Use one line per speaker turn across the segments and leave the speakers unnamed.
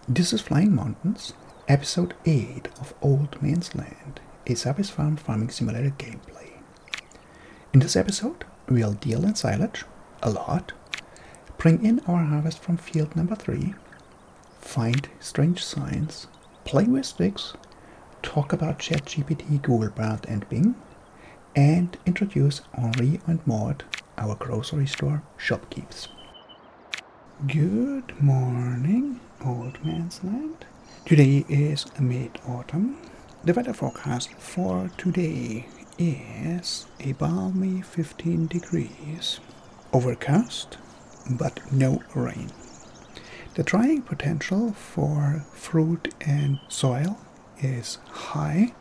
This is Flying Mountains, episode 8 of Old Man's Land, a surface farming simulator gameplay. In this episode, we'll deal in silage, a lot, bring in our harvest from field number 3, find strange signs, play with sticks, talk about ChatGPT, Google Bard and Bing, and introduce Henri and Maud, our grocery store shopkeepers. Good morning, Old Man's Land. Today is mid-autumn. The weather forecast for today is a balmy 15 degrees. Overcast, but no rain. The drying potential for fruit and soil is high,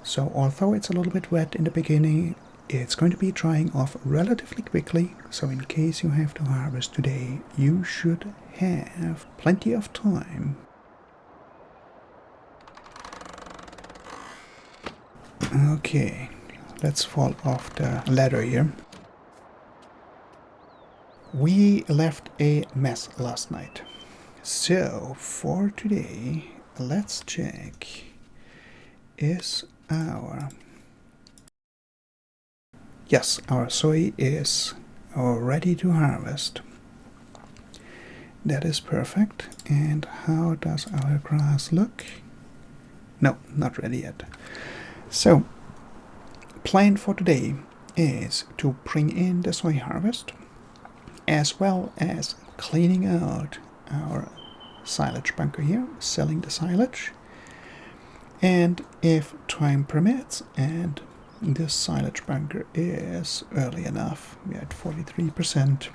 so although it's a little bit wet in the beginning, it's going to be drying off relatively quickly, so in case you have to harvest today, you should have plenty of time. Okay, let's fall off the ladder here. We left a mess last night, so for today, let's check is our... Yes, our soy is ready to harvest. That is perfect. And how does our grass look? No, not ready yet. So, plan for today is to bring in the soy harvest, as well as cleaning out our silage bunker here, selling the silage. And if time permits, and this silage bunker is early enough, we're at 43%,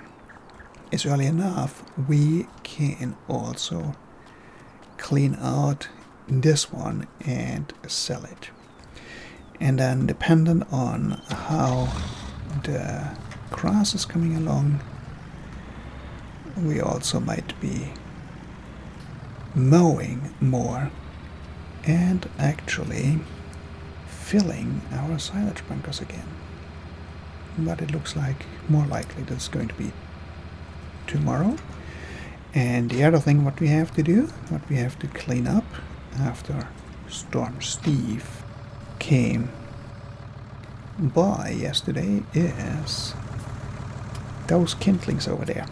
is early enough, we can also clean out this one and sell it. And then dependent on how the grass is coming along, we also might be mowing more and actually filling our silage bunkers again. But it looks like more likely that's going to be tomorrow. And the other thing what we have to do, what we have to clean up after Storm Steve came by yesterday is those kindlings over there.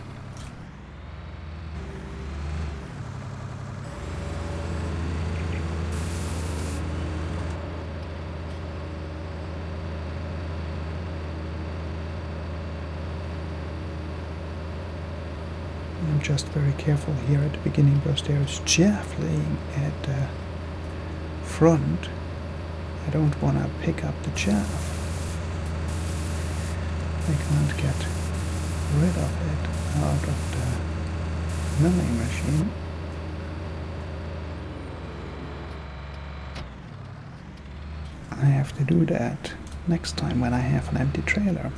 I'm just very careful here at the beginning because there is chaff laying at the front. I don't want to pick up the chaff. I can't get rid of it out of the milling machine. I have to do that next time when I have an empty trailer.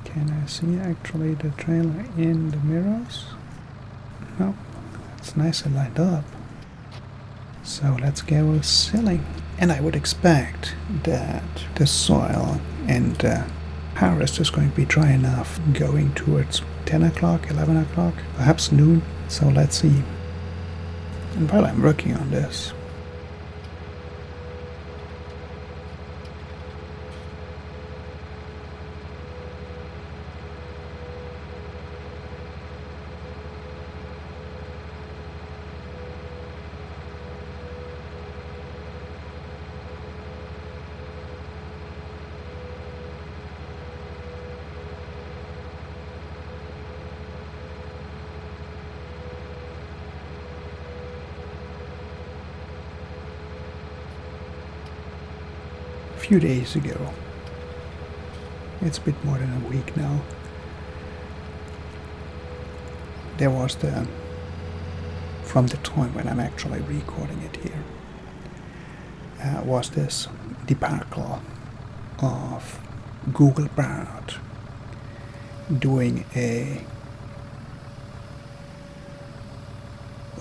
Can I see actually the trailer in the mirrors? No, it's nicely lined up. So let's go selling. And I would expect that the soil and the harvest is going to be dry enough going towards 10 o'clock, 11 o'clock, perhaps noon. So let's see. And while I'm working on this, few days ago, it's a bit more than a week now, there was from the time when I'm actually recording it here, was this debacle of Google Bard doing a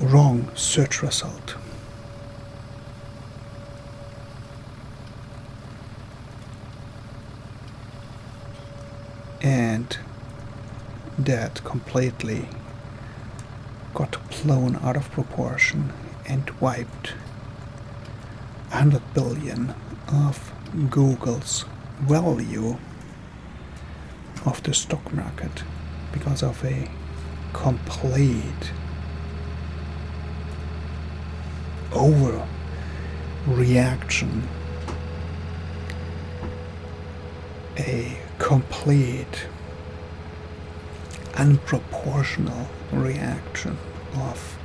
wrong search result. And that completely got blown out of proportion and wiped 100 billion of Google's value of the stock market because of a complete overreaction, a complete unproportional reaction of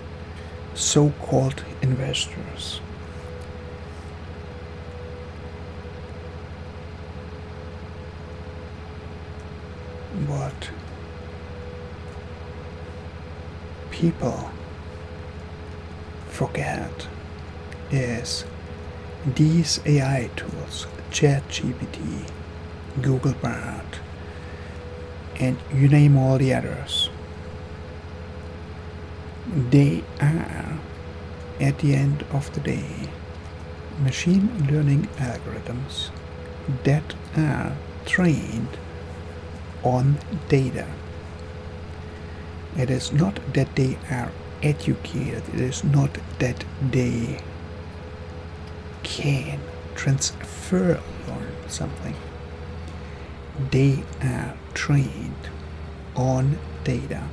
so-called investors. What people forget is these AI tools, ChatGPT, Google Bard, and you name all the others, they are, at the end of the day, machine learning algorithms that are trained on data. It is not that they are educated, it is not that they can transfer learn something. They are trained on data.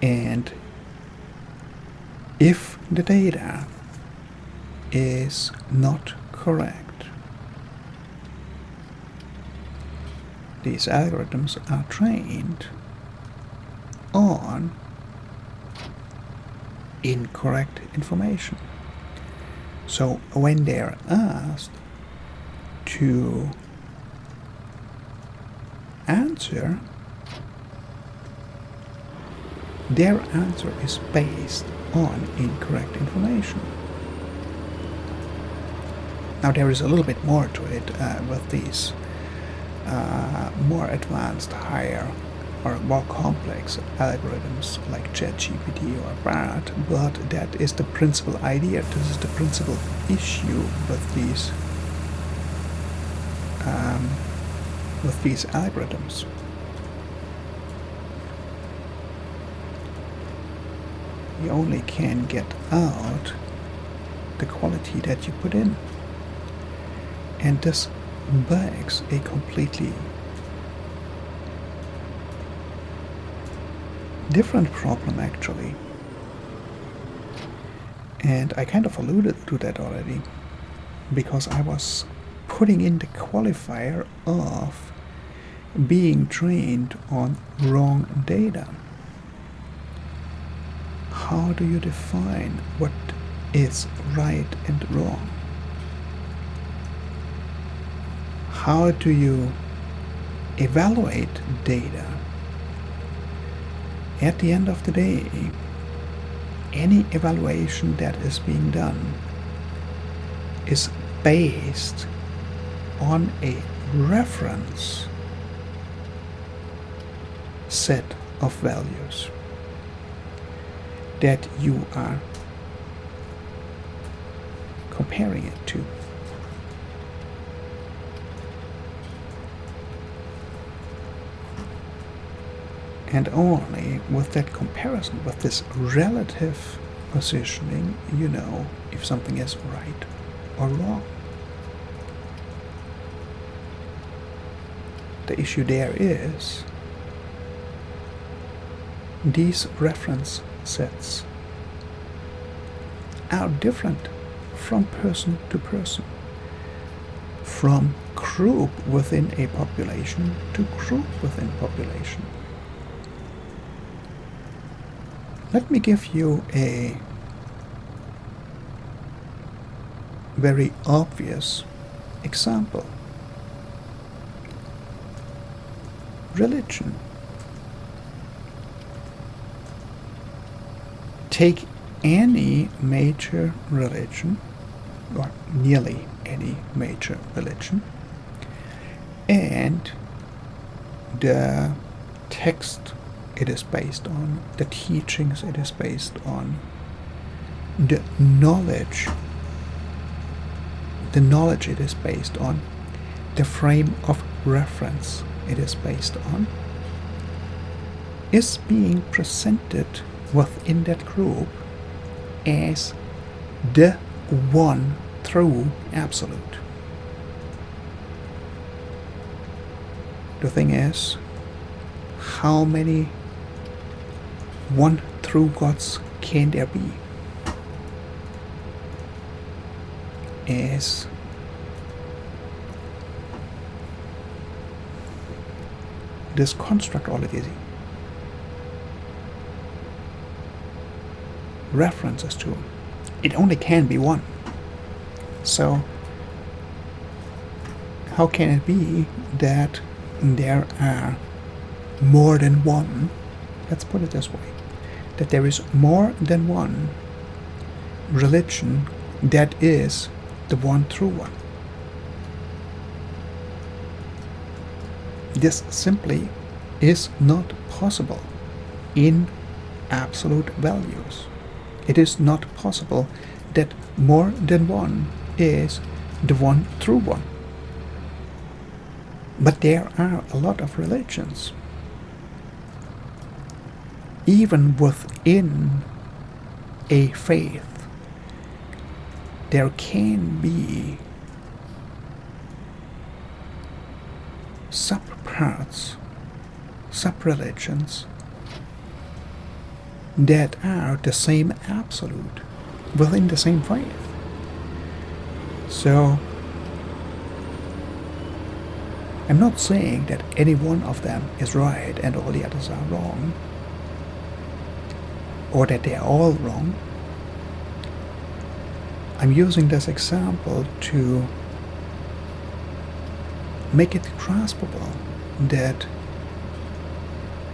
And if the data is not correct, these algorithms are trained on incorrect information. So when they're asked to answer, their answer is based on incorrect information. Now there is a little bit more to it with these more advanced, higher or more complex algorithms like ChatGPT or Bard, but that is the principal idea. This is the principal issue with these algorithms. You only can get out the quality that you put in, and this begs a completely different problem actually, and I kind of alluded to that already because I was putting in the qualifier of being trained on wrong data. How do you define what is right and wrong? How do you evaluate data? At the end of the day, any evaluation that is being done is based on a reference set of values that you are comparing it to. And only with that comparison, with this relative positioning, you know if something is right or wrong. The issue there is these reference sets are different from person to person, from group within a population to group within population. Let me give you a very obvious example. Religion. Take any major religion, or nearly any major religion, and the text it is based on, the teachings it is based on, the knowledge it is based on, the frame of reference it is based on. is being presented within that group as the one true absolute. The thing is, how many one true gods can there be? Is this construct already references to? It only can be one. So how can it be that there are more than one? Let's put it this way, that there is more than one religion that is the one true one. This simply is not possible in absolute values. It is not possible that more than one is the one true one. But there are a lot of religions. Even within a faith, there can be sub-parts, sub-religions that are the same absolute within the same faith. So I'm not saying that any one of them is right and all the others are wrong, or that they are all wrong. I'm using this example to make it graspable that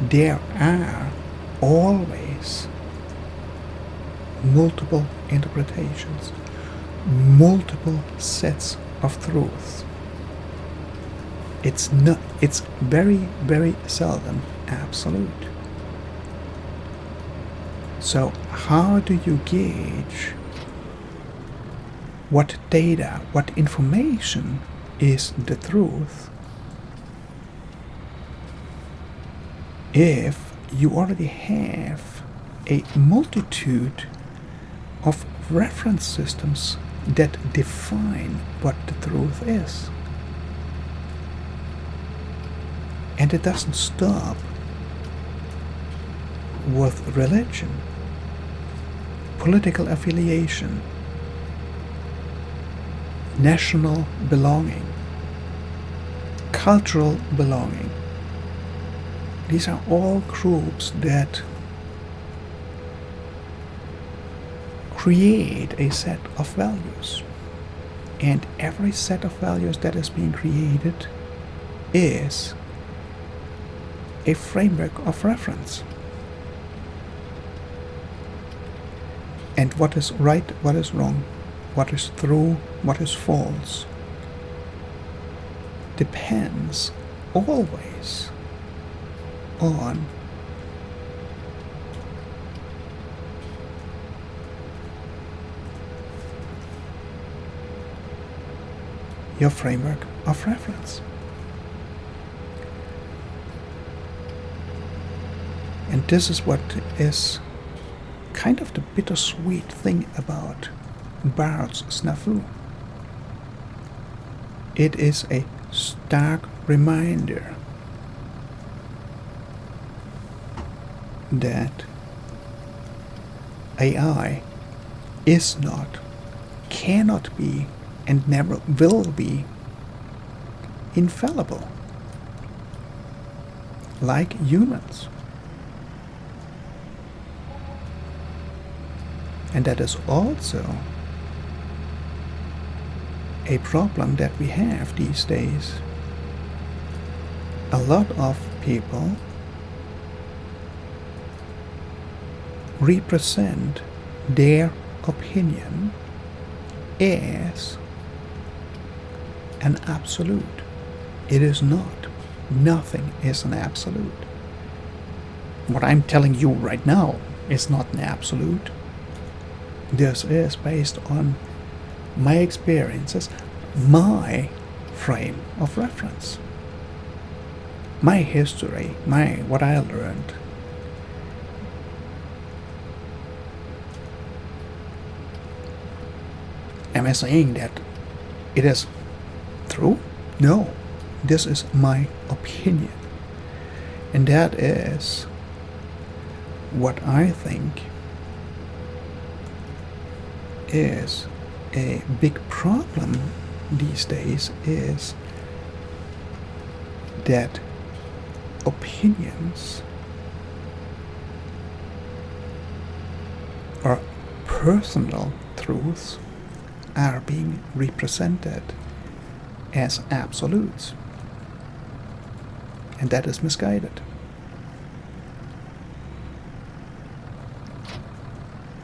there are always multiple interpretations, multiple sets of truths. It's very, very seldom absolute. So how do you gauge what data, what information is the truth if you already have a multitude of reference systems that define what the truth is? And it doesn't stop with religion, political affiliation, national belonging, cultural belonging. These are all groups that create a set of values. And every set of values that is being created is a framework of reference. And what is right, what is wrong, what is true, what is false, depends always on your framework of reference. And this is what is kind of the bittersweet thing about Barthes snafu. It is a stark reminder that AI is not, cannot be, and never will be infallible like humans. And that is also a problem that we have these days. A lot of people represent their opinion as an absolute. It is not. Nothing is an absolute. What I'm telling you right now is not an absolute. This is based on my experiences, my frame of reference, my history, what I learned, Am I saying that it is true? No, this is my opinion. And that is what I think is a big problem these days, is that opinions or personal truths are being represented as absolutes, and that is misguided.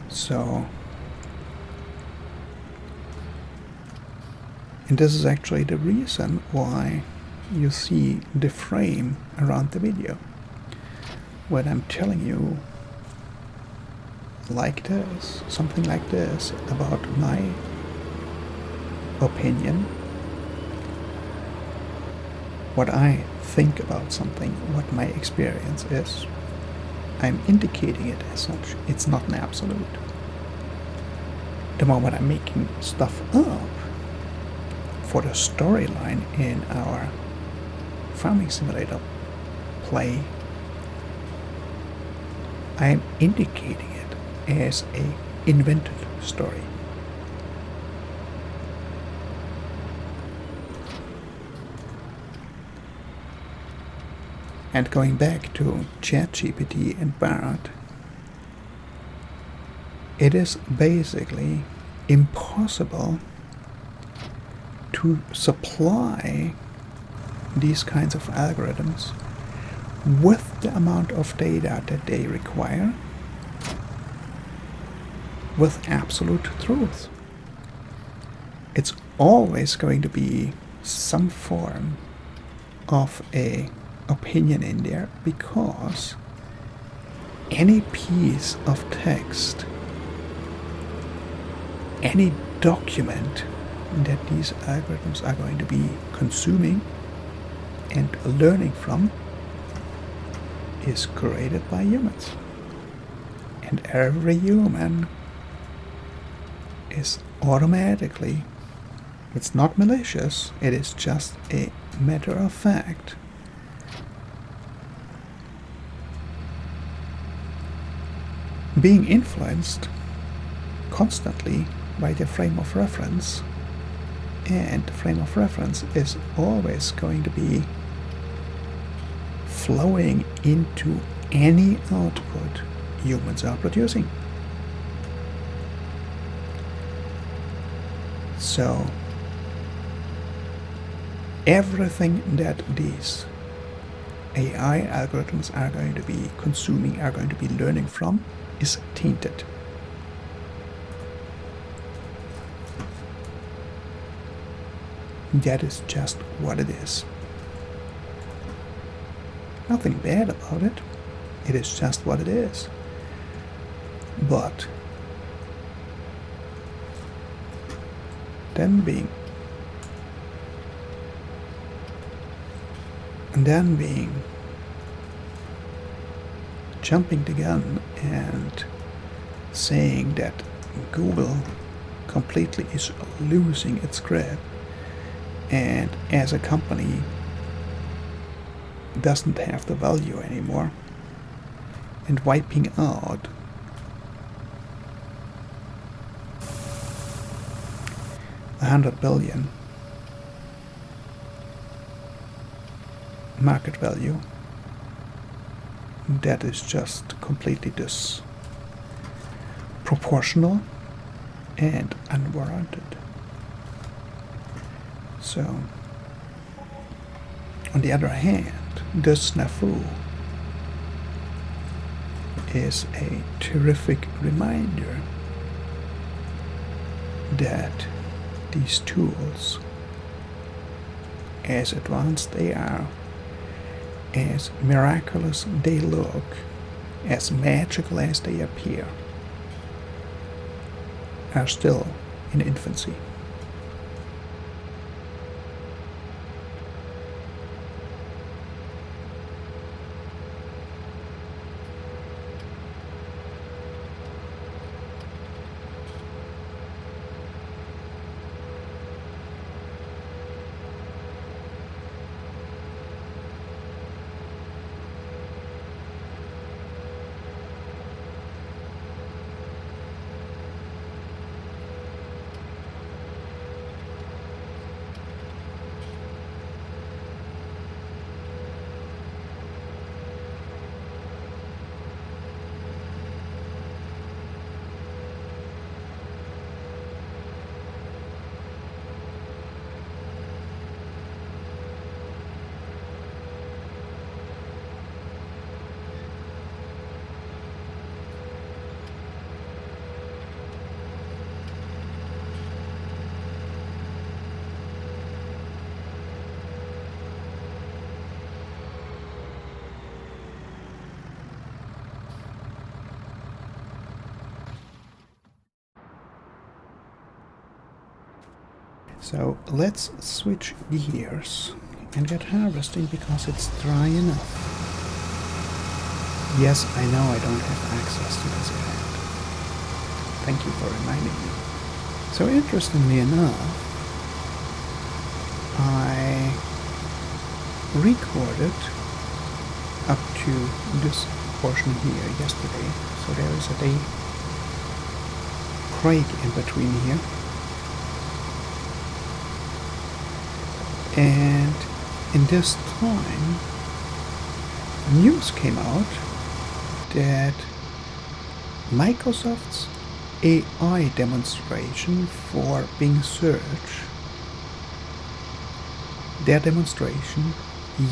So, and this is actually the reason why you see the frame around the video when I'm telling you like this, something like this, about my opinion, what I think about something, what my experience is. I'm indicating it as such. It's not an absolute. The moment I'm making stuff up for the storyline in our farming simulator play, I'm indicating it as a invented story. And going back to ChatGPT and Bard, it is basically impossible to supply these kinds of algorithms with the amount of data that they require with absolute truth. It's always going to be some form of a opinion in there, because any piece of text, any document that these algorithms are going to be consuming and learning from is created by humans. And every human is automatically, it's not malicious, it is just a matter of fact, being influenced constantly by the frame of reference, and the frame of reference is always going to be flowing into any output humans are producing. So everything that these AI algorithms are going to be consuming, are going to be learning from, is tainted. That is just what it is. Nothing bad about it. It is just what it is. But then being jumping the gun and saying that Google completely is losing its grip, and as a company doesn't have the value anymore, and wiping out $100 billion market value, that is just completely disproportional and unwarranted. So, on the other hand, this snafu is a terrific reminder that these tools, as advanced they are, as miraculous they look, as magical as they appear, are still in infancy. So let's switch gears and get harvesting because it's dry enough. Yes, I know I don't have access to this yet. Thank you for reminding me. So interestingly enough, I recorded up to this portion here yesterday. So there is a day break in between here. And in this time, news came out that Microsoft's AI demonstration for Bing Search, their demonstration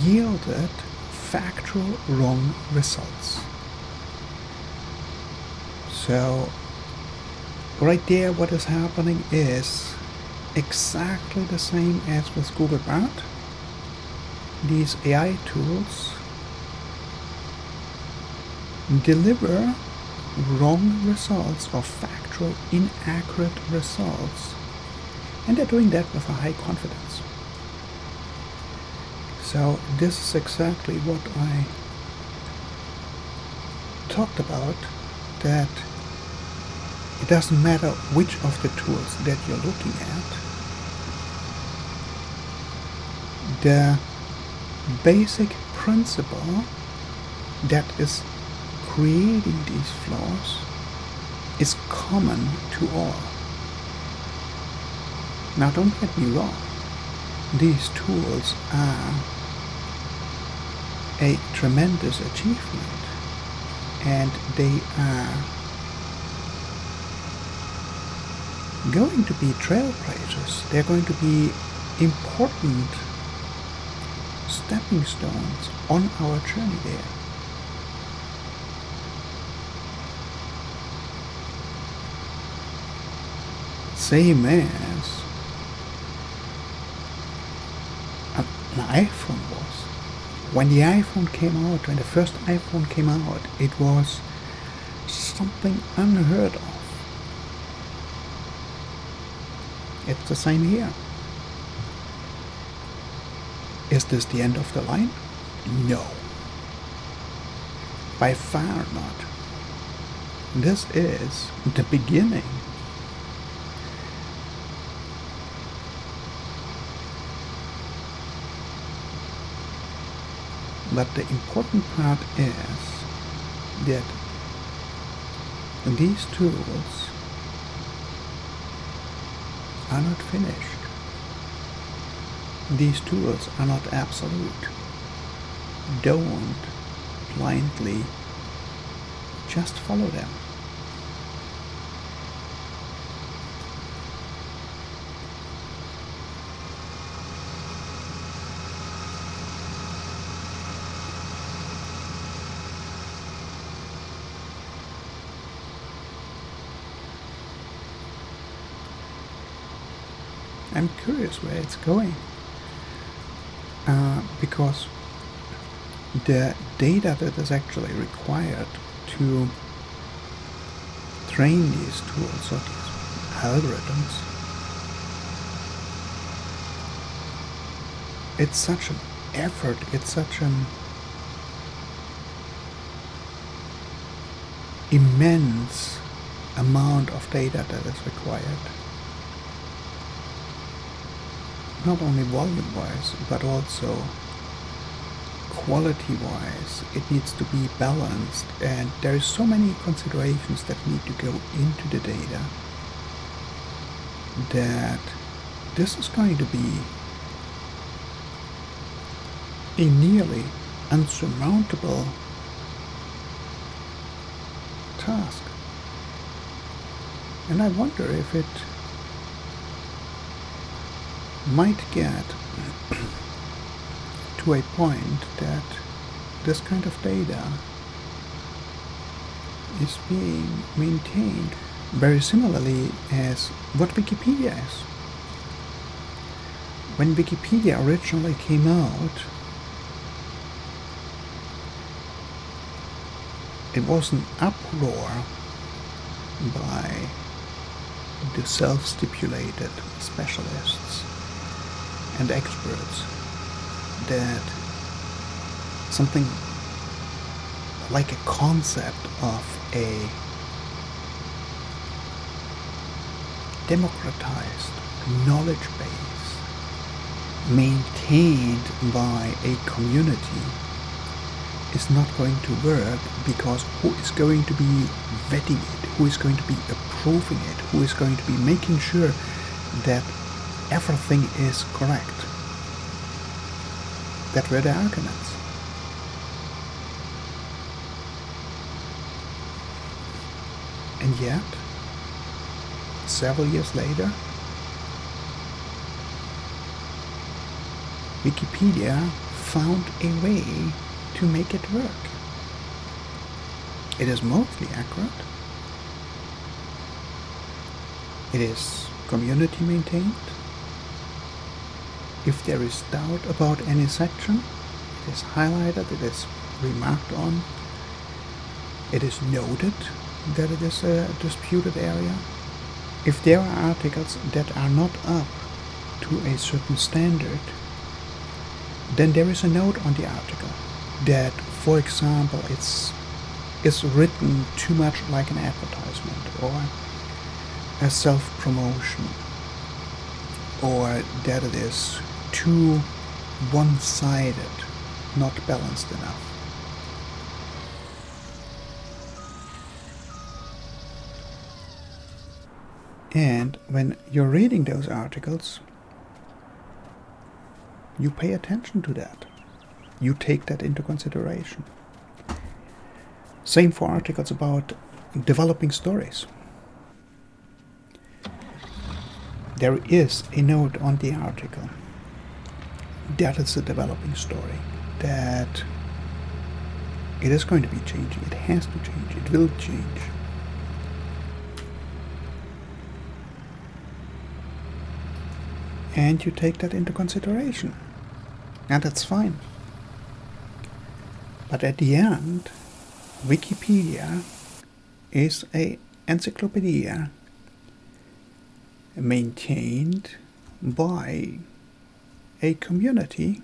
yielded factual wrong results. So right there what is happening is exactly the same as with Google Bard. These AI tools deliver wrong results or factual inaccurate results, and they're doing that with a high confidence. So this is exactly what I talked about, that it doesn't matter which of the tools that you're looking at, the basic principle that is creating these flaws is common to all. Now don't get me wrong, these tools are a tremendous achievement and they are going to be trailblazers. They're going to be important stepping stones on our journey there. Same as an iPhone was. When the iPhone came out, when the first iPhone came out, it was something unheard of. It's the same here. Is this the end of the line? No. By far not. This is the beginning. But the important part is that these tools are not finished. These tools are not absolute. Don't blindly just follow them. I'm curious where it's going, because the data that is actually required to train these tools or these algorithms, it's such an effort, it's such an immense amount of data that is required. Not only volume-wise, but also quality-wise. It needs to be balanced, and there is so many considerations that need to go into the data that this is going to be a nearly unsurmountable task. And I wonder if it might get to a point that this kind of data is being maintained very similarly as what Wikipedia is. When Wikipedia originally came out, it was an uproar by the self-stipulated specialists and experts that something like a concept of a democratized knowledge base maintained by a community is not going to work, because who is going to be vetting it, who is going to be approving it, who is going to be making sure that everything is correct? That were the arguments. And yet, several years later, Wikipedia found a way to make it work. It is mostly accurate. It is community maintained. If there is doubt about any section, it is highlighted, it is remarked on, it is noted that it is a disputed area. If there are articles that are not up to a certain standard, then there is a note on the article that, for example, it's written too much like an advertisement or a self-promotion, or that it is too one-sided, not balanced enough. And when you're reading those articles, you pay attention to that. You take that into consideration. Same for articles about developing stories. There is a note on the article that it's a developing story, that it is going to be changing, it has to change, it will change. And you take that into consideration. And that's fine. But at the end, Wikipedia is an encyclopedia maintained by a community,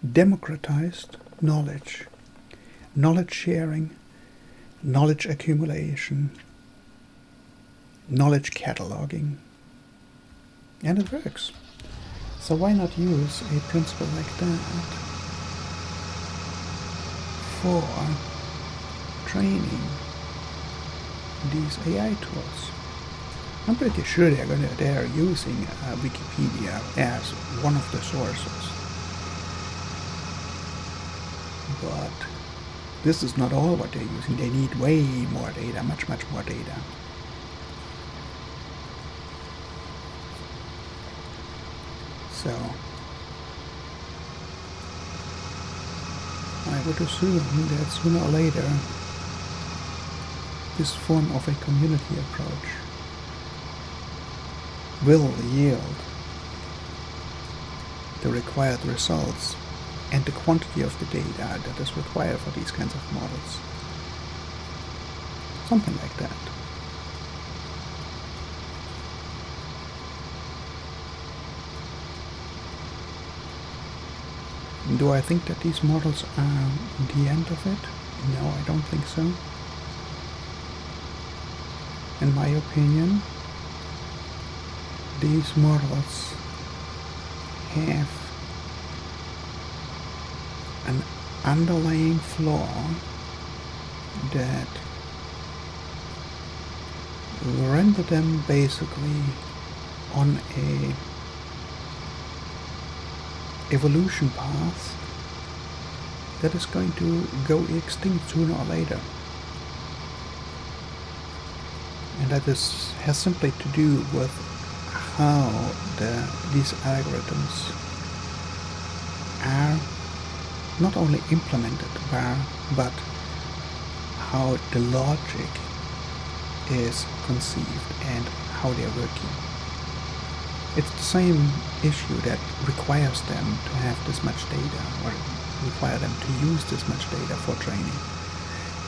democratized knowledge, knowledge sharing, knowledge accumulation, knowledge cataloging. And it works. So why not use a principle like that for training these AI tools? I'm pretty sure they're using Wikipedia as one of the sources. But this is not all what they're using. They need way more data, much more data. So, I would assume that sooner or later, this form of a community approach will yield the required results and the quantity of the data that is required for these kinds of models. Something like that. Do I think that these models are the end of it? No, I don't think so. In my opinion, these models have an underlying flaw that render them basically on a evolution path that is going to go extinct sooner or later. And that has simply to do with how these algorithms are not only implemented, but how the logic is conceived and how they are working. It's the same issue that requires them to have this much data, or require them to use this much data for training.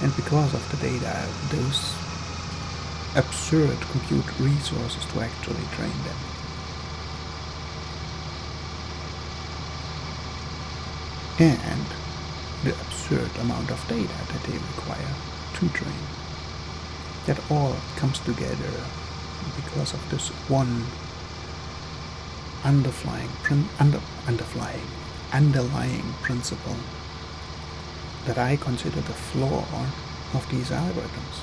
And because of the data, those absurd compute resources to actually train them. And the absurd amount of data that they require to train. That all comes together because of this one underlying principle that I consider the flaw of these algorithms.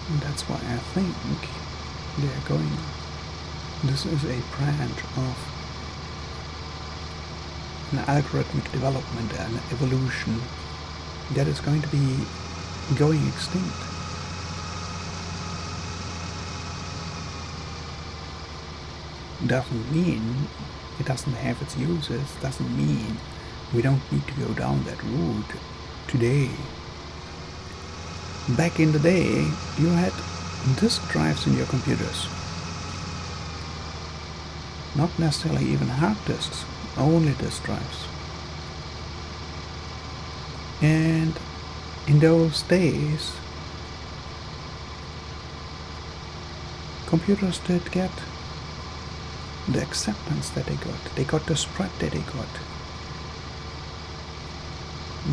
And that's why I think they're going. This is a branch of an algorithmic development and evolution that is going to be going extinct. Doesn't mean it doesn't have its uses, doesn't mean we don't need to go down that route today. Back in the day, you had disk drives in your computers. Not necessarily even hard disks, only disk drives. And in those days, computers did get the acceptance that they got the spread that they got.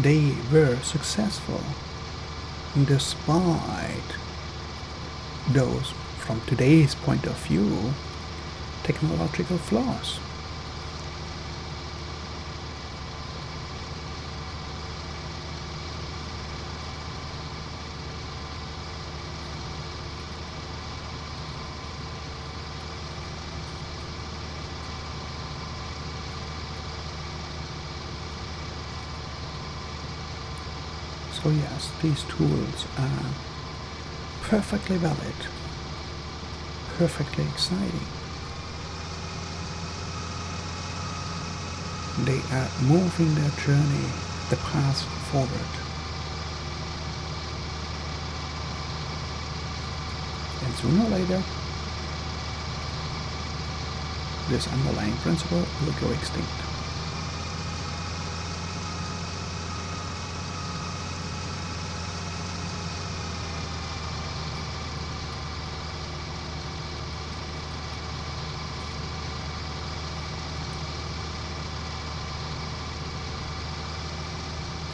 They were successful despite those, from today's point of view, technological flaws. So yes, these tools are perfectly valid, perfectly exciting. They are moving their journey, the path forward. And sooner or later, this underlying principle will go extinct.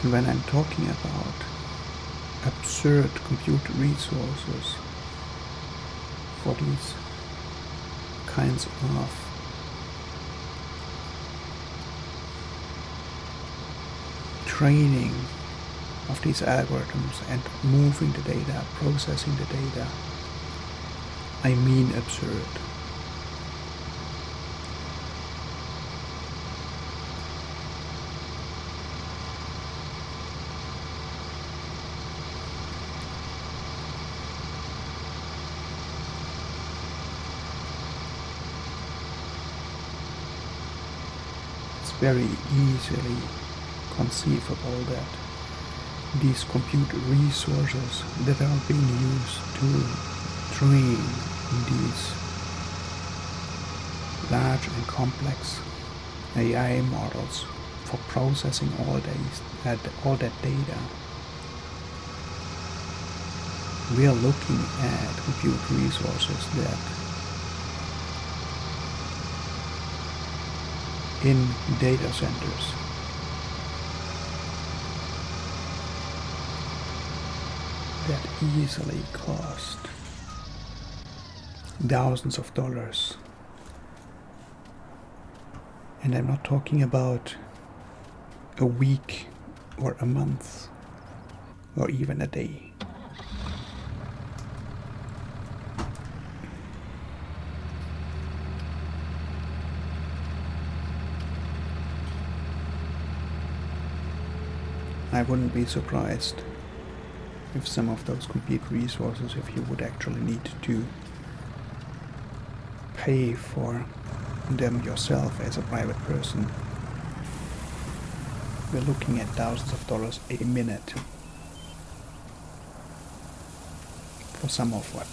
And when I'm talking about absurd compute resources for these kinds of training of these algorithms and moving the data, processing the data, I mean absurd. Very easily conceivable that these compute resources that are being used to train these large and complex AI models for processing all that data, we are looking at compute resources that in data centers that easily cost thousands of dollars. And I'm not talking about a week or a month or even a day. I wouldn't be surprised if some of those compute resources, if you would actually need to pay for them yourself as a private person, we're looking at thousands of dollars a minute for some of what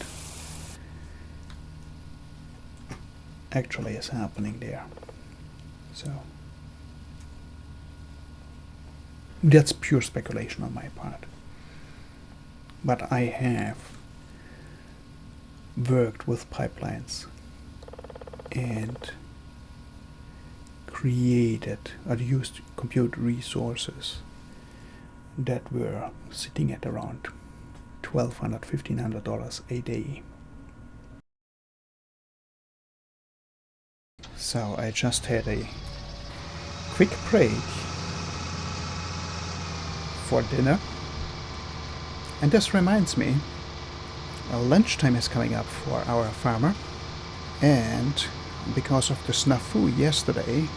actually is happening there. So that's pure speculation on my part. But I have worked with pipelines and created or used compute resources that were sitting at around $1,200, $1,500 a day. So I just had a quick break for dinner. And this reminds me, lunchtime is coming up for our farmer, and because of the snafu yesterday,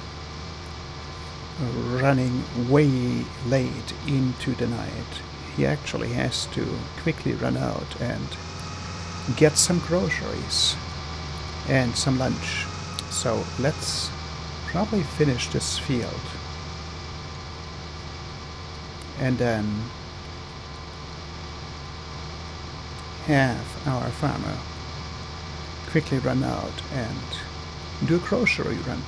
running way late into the night, he actually has to quickly run out and get some groceries and some lunch. So let's probably finish this field and then have our farmer quickly run out and do a grocery run.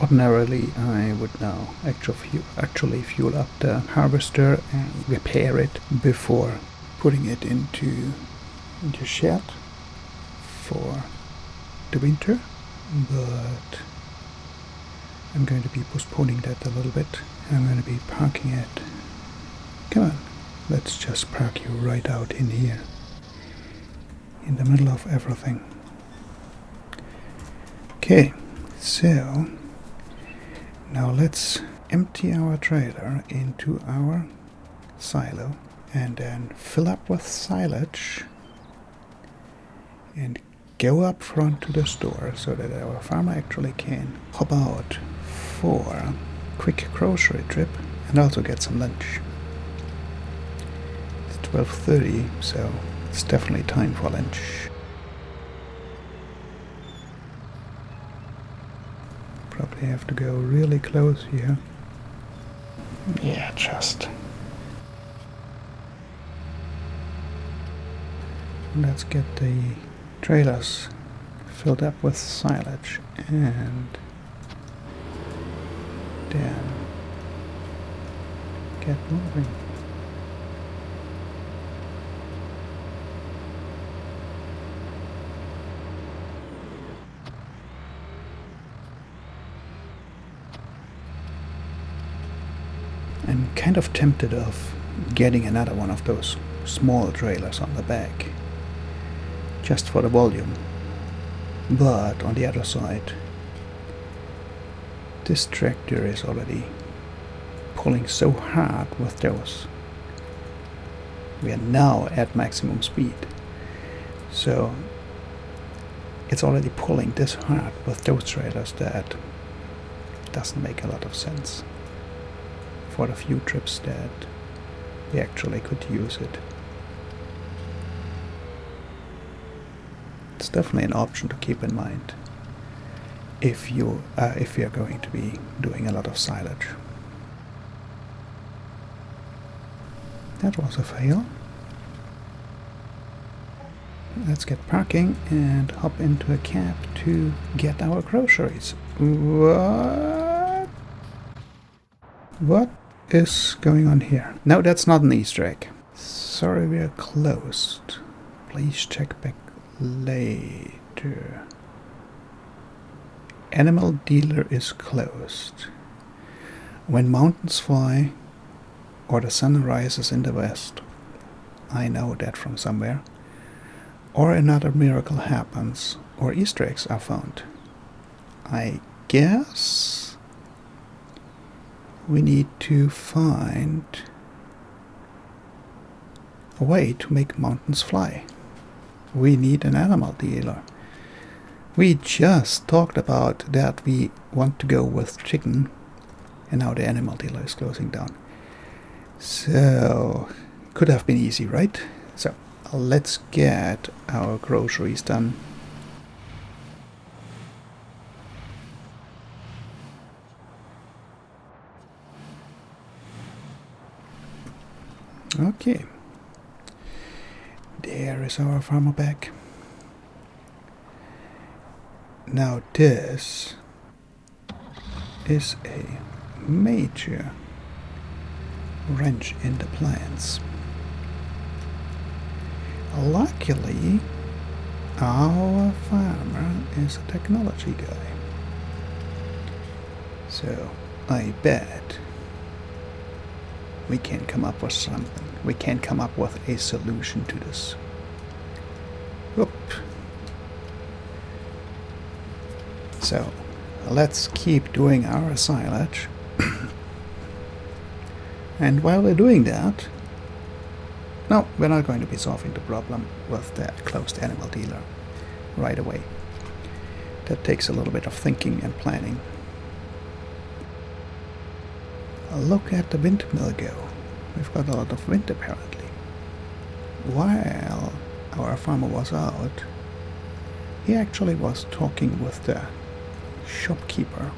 Ordinarily, I would now actually fuel up the harvester and repair it before putting it into shed for the winter, but I'm going to be postponing that a little bit. I'm going to be parking it. Come on, let's just park you right out in here, in the middle of everything. Okay, so now let's empty our trailer into our silo and then fill up with silage and go up front to the store so that our farmer actually can hop out for a quick grocery trip and also get some lunch. It's 12:30, so it's definitely time for lunch. Probably have to go really close here. Yeah, just. Let's get the trailers filled up with silage and then get moving. I'm kind of tempted of getting another one of those small trailers on the back, just for the volume. But on the other side, this tractor is already pulling so hard with those. We are now at maximum speed, so it's already pulling this hard with those trailers that doesn't make a lot of sense for the few trips that we actually could use it. It's definitely an option to keep in mind if you're going to be doing a lot of silage. That was a fail. Let's get parking and hop into a cab to get our groceries. What is going on here? No, that's not an Easter egg. Sorry, we are closed. Please check back later. Animal dealer is closed. When mountains fly or the sun rises in the west, I know that from somewhere, or another miracle happens, or Easter eggs are found. I guess we need to find a way to make mountains fly. We need an animal dealer. We just talked about that we want to go with chicken, and now the animal dealer is closing down. So, could have been easy, right? So, let's get our groceries done. Okay. There is our farmer bag. Now this is a major wrench in the plans. Luckily, our farmer is a technology guy. So I bet we can come up with something. We can come up with a solution to this. Whoop. So let's keep doing our silage. And while we're doing that, no, we're not going to be solving the problem with the closed animal dealer right away. That takes a little bit of thinking and planning. Look at the windmill go. We've got a lot of wind apparently. While our farmer was out, he actually was talking with the shopkeeper.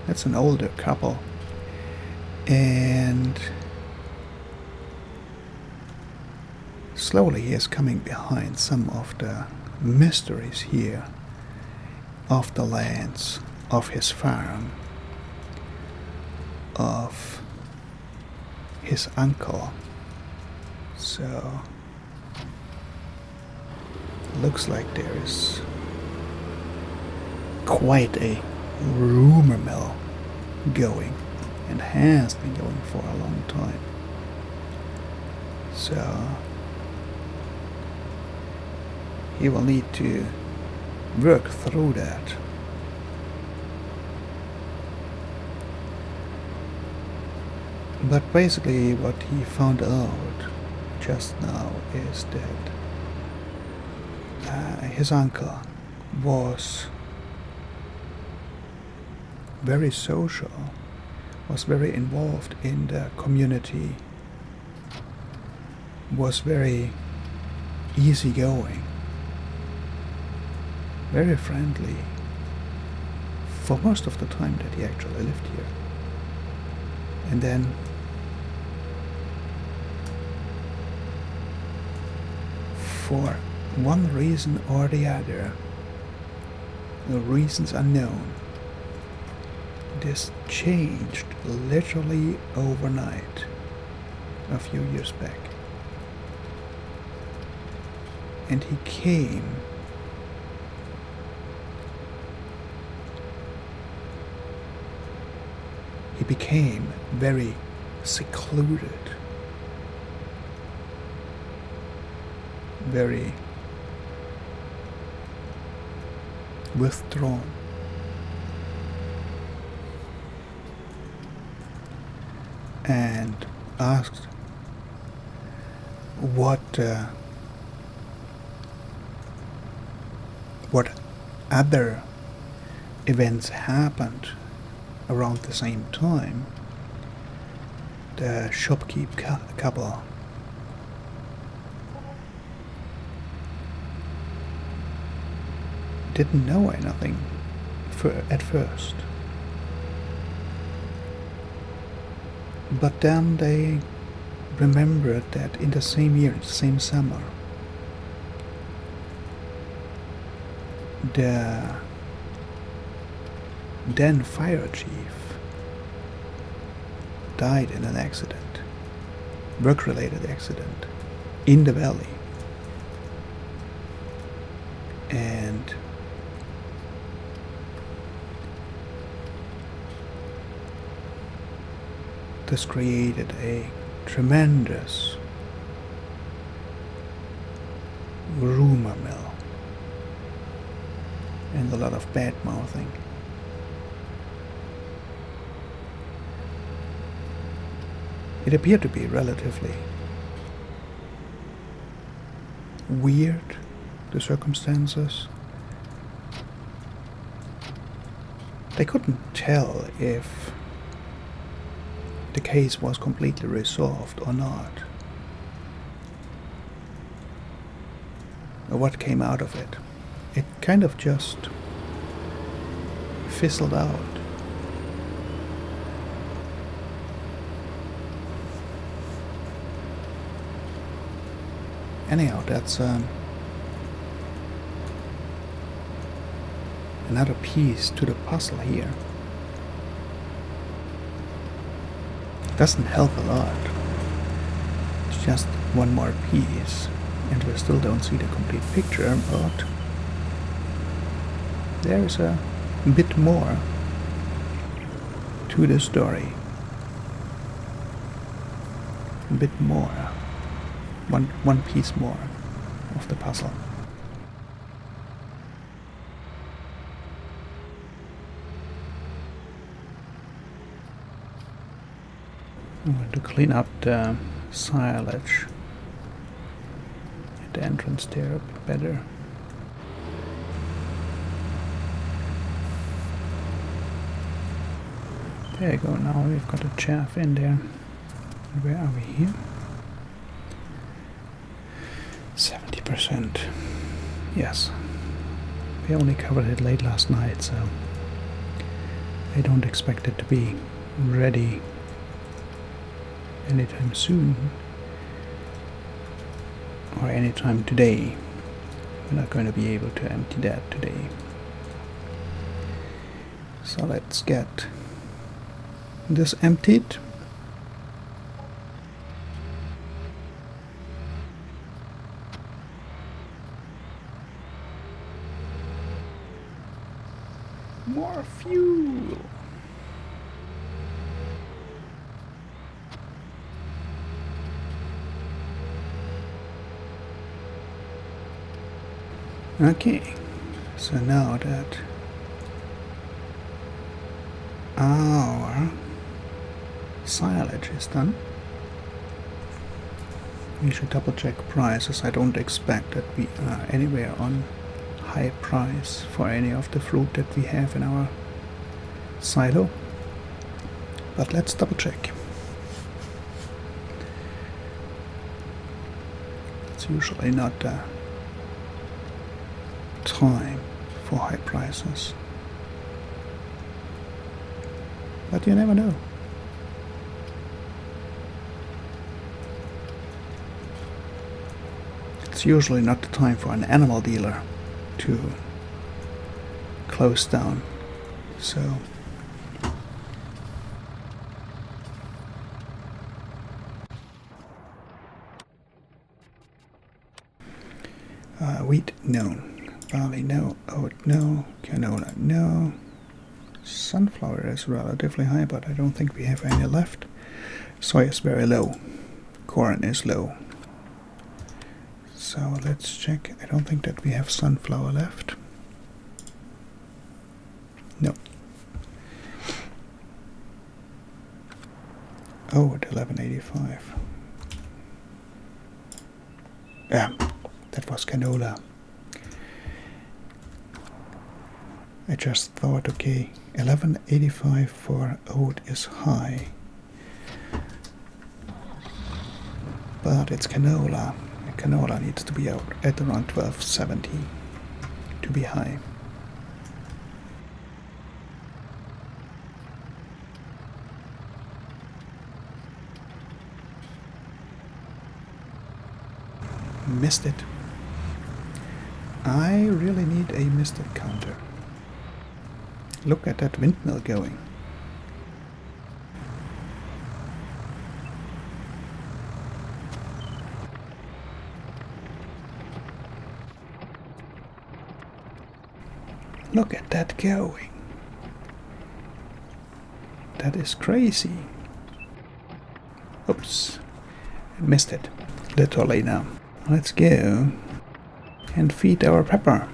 That's an older couple. And slowly he is coming behind some of the mysteries here of the lands, of his farm, of his uncle. So looks like there is quite a rumor mill going, and has been going for a long time. So he will need to work through that. But basically what he found out just now is that his uncle was very social, was very involved in the community, was very easygoing, very friendly for most of the time that he actually lived here. And then for one reason or the other, the reasons unknown, This changed literally overnight a few years back. And he became very secluded, very withdrawn. And asked what other events happened around the same time. The shopkeep couple didn't know anything at first. But then they remembered that in the same year, the same summer, the then fire chief died in an accident, work-related accident, in the valley. And this created a tremendous rumor mill and a lot of bad mouthing. It appeared to be relatively weird, the circumstances. They couldn't tell if the case was completely resolved or not, or what came out of it. It kind of just fizzled out. Anyhow, that's another piece to the puzzle here. Doesn't help a lot. It's just one more piece, and we still don't see the complete picture, but there is a bit more to the story. A bit more. One piece more of the puzzle. I'm going to clean up the silage at the entrance there a bit better. There you go, now we've got a chaff in there. Where are we here? 70%. Yes. We only covered it late last night, so I don't expect it to be ready anytime soon, or anytime today. We're not going to be able to empty that today. So let's get this emptied. More fuel. Okay, so now that our silage is done, we should double check prices. I don't expect that we are anywhere on high price for any of the fruit that we have in our silo, but let's double check. It's usually not the time for high prices, but you never know. It's usually not the time for an animal dealer to close down, so Wheat, no. Barley, no. Oat, no. Canola, no. Sunflower is relatively high, but I don't think we have any left. Soy is very low. Corn is low. So let's check. I don't think that we have sunflower left. No. Oh, at 1185. Yeah, that was canola. I just thought, okay, 1185 for oat is high. But it's canola. Canola needs to be out at around 1270 to be high. Missed it. I really need a missed it counter. Look at that windmill going. Look at that going. That is crazy. Oops. Missed it. Literally now. Let's go and feed our pepper.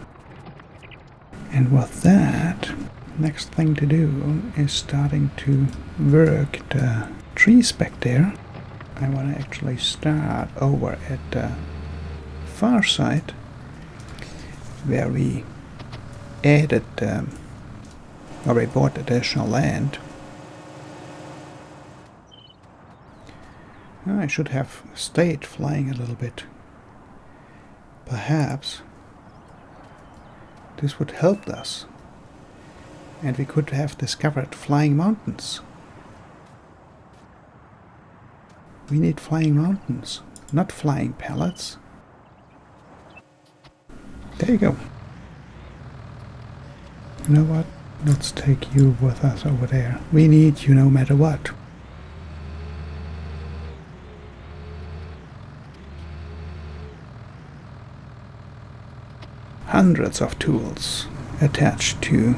And with that, next thing to do is starting to work the trees back there. I want to actually start over at the far side where we added or we bought additional land. I should have stayed flying a little bit. Perhaps this would help us, and we could have discovered flying mountains. We need flying mountains, not flying pallets. There you go. You know what? Let's take you with us over there. We need you no matter what. Hundreds of tools attached to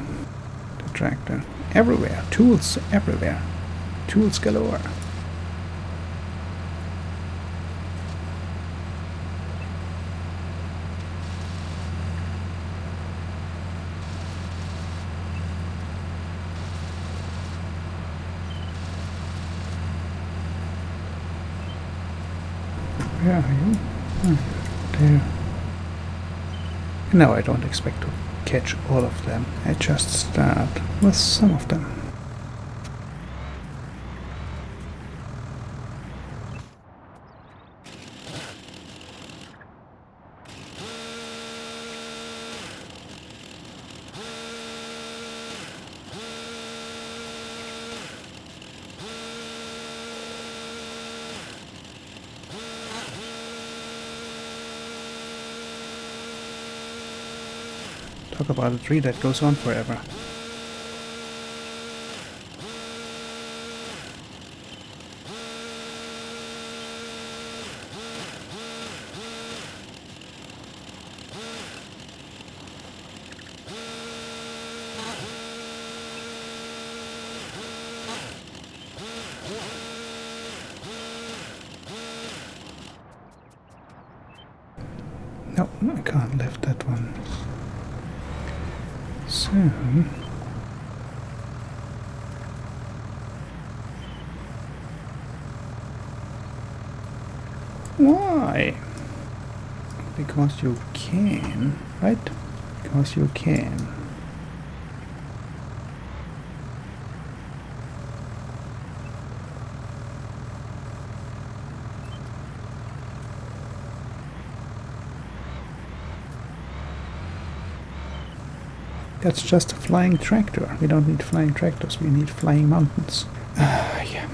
the tractor. Everywhere. Tools everywhere. Tools galore. Where are you? Oh, there. No, I don't expect to catch all of them. I just start with some of them. Talk about a tree that goes on forever. No, I can't lift that one. So why? Because you can, right? Because you can. That's just a flying tractor. We don't need flying tractors, we need flying mountains. Yeah.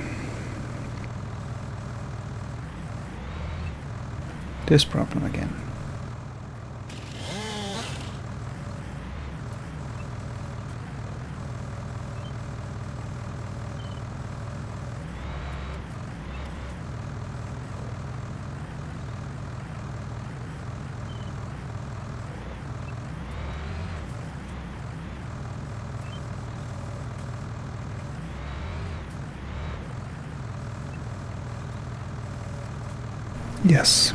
This problem again. Yes.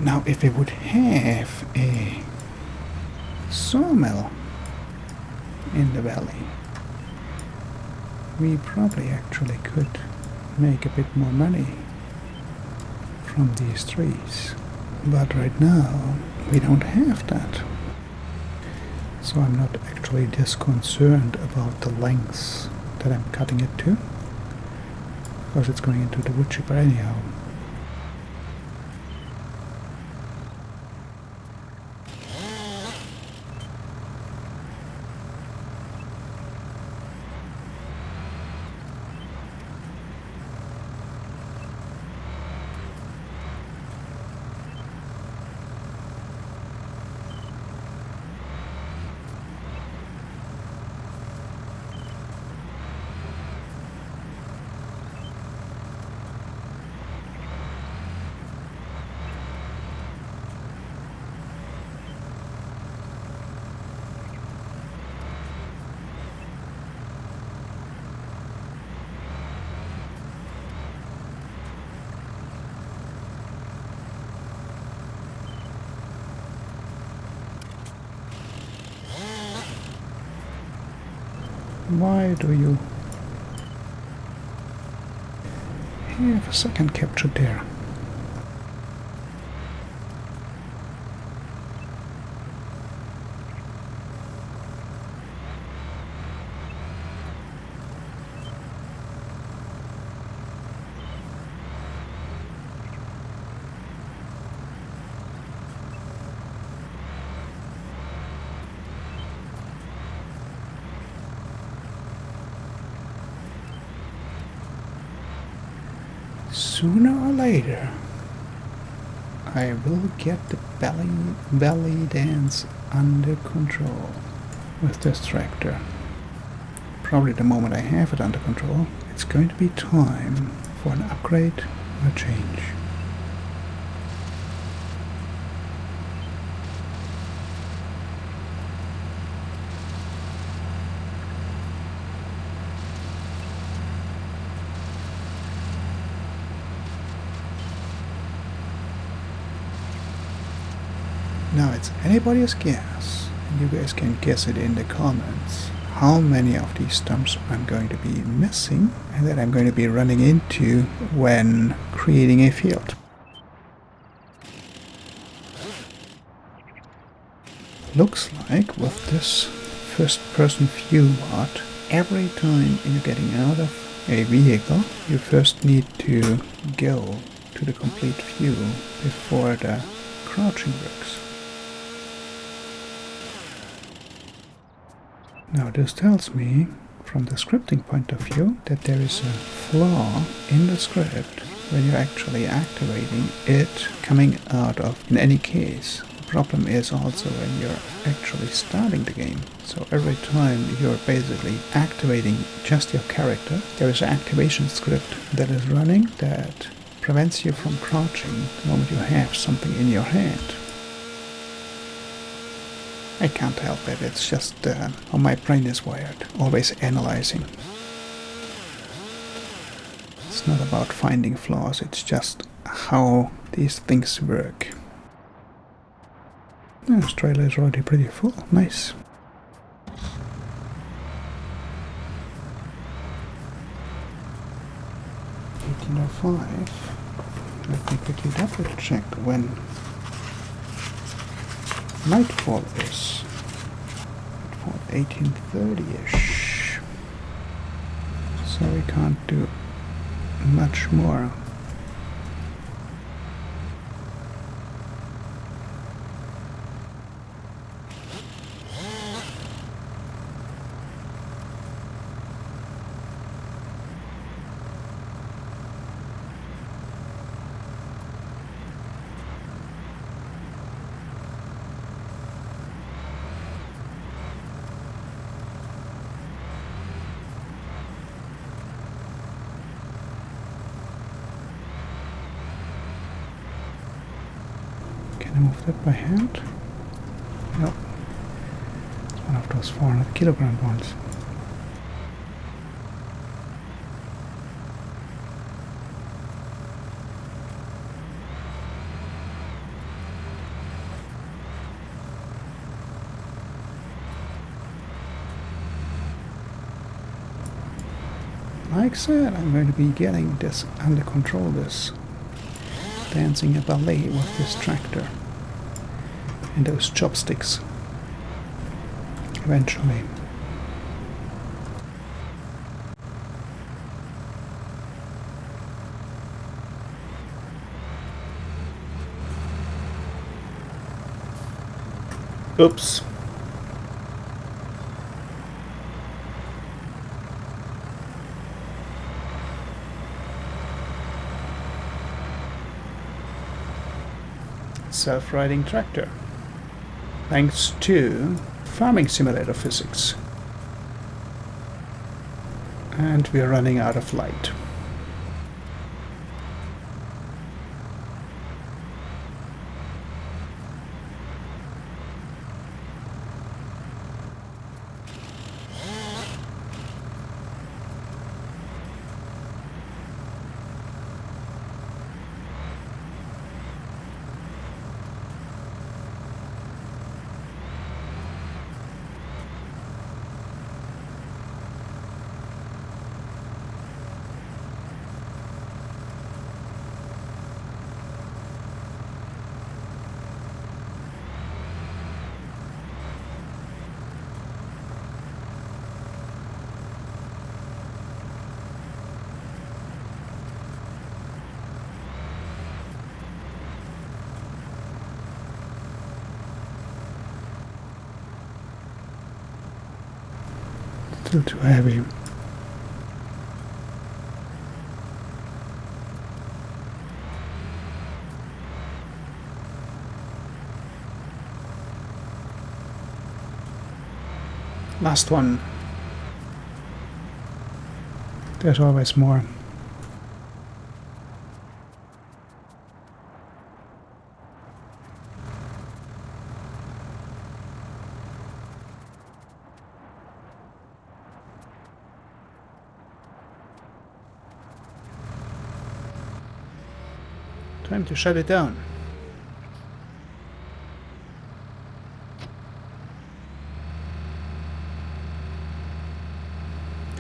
Now, if we would have a sawmill in the valley, we probably actually could make a bit more money from these trees. But right now, we don't have that. So I'm not actually disconcerted about the lengths that I'm cutting it to, because it's going into the wood chipper anyhow. Why do you have a second capture there? Sooner or later, I will get the belly dance under control with this tractor. Probably the moment I have it under control, it's going to be time for an upgrade or a change. Now it's anybody's guess, and you guys can guess it in the comments, how many of these stumps I'm going to be missing and that I'm going to be running into when creating a field. Looks like with this first person view mod, every time you're getting out of a vehicle, you first need to go to the complete view before the crouching works. Now this tells me, from the scripting point of view, that there is a flaw in the script when you're actually activating it coming out of, in any case. The problem is also when you're actually starting the game. So every time you're basically activating just your character, there is an activation script that is running that prevents you from crouching the moment you have something in your hand. I can't help it, it's just how my brain is wired, always analyzing. It's not about finding flaws, it's just how these things work. This trailer is already pretty full, nice. 5. Let me quickly double check when nightfall is. Nightfall 1830-ish. So we can't do much more. Can I move that by hand? Nope. It's one of those 400 kilogram ones. Like I said, I'm going to be getting this under control, this dancing a ballet with this tractor and those chopsticks eventually. Oops. Self-riding tractor. Thanks to farming simulator physics. And we are running out of light. Still too heavy. Last one. There's always more. Time to shut it down.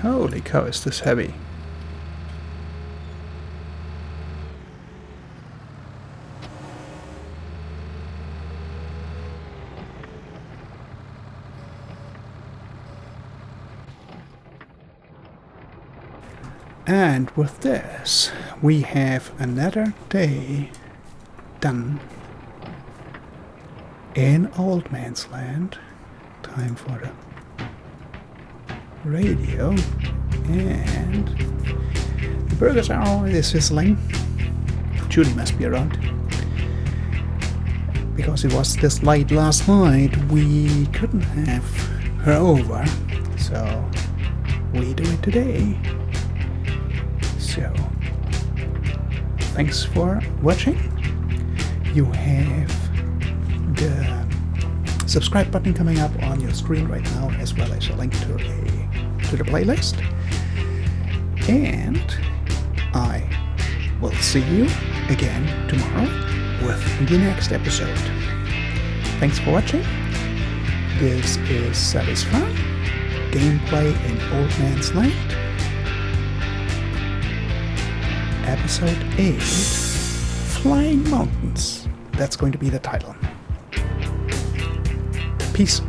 Holy cow, is this heavy. And with this, we have another day done in Old Man's Land. Time for the radio, and the burgers are already sizzling. Judy must be around. Because it was this late last night, we couldn't have her over, so we do it today. So, thanks for watching. You have the subscribe button coming up on your screen right now, as well as a link to the playlist. And I will see you again tomorrow with the next episode. Thanks for watching. This is Satisfy gameplay in Old Man's Land. Episode 8, Flying Mountains. That's going to be the title. Peace.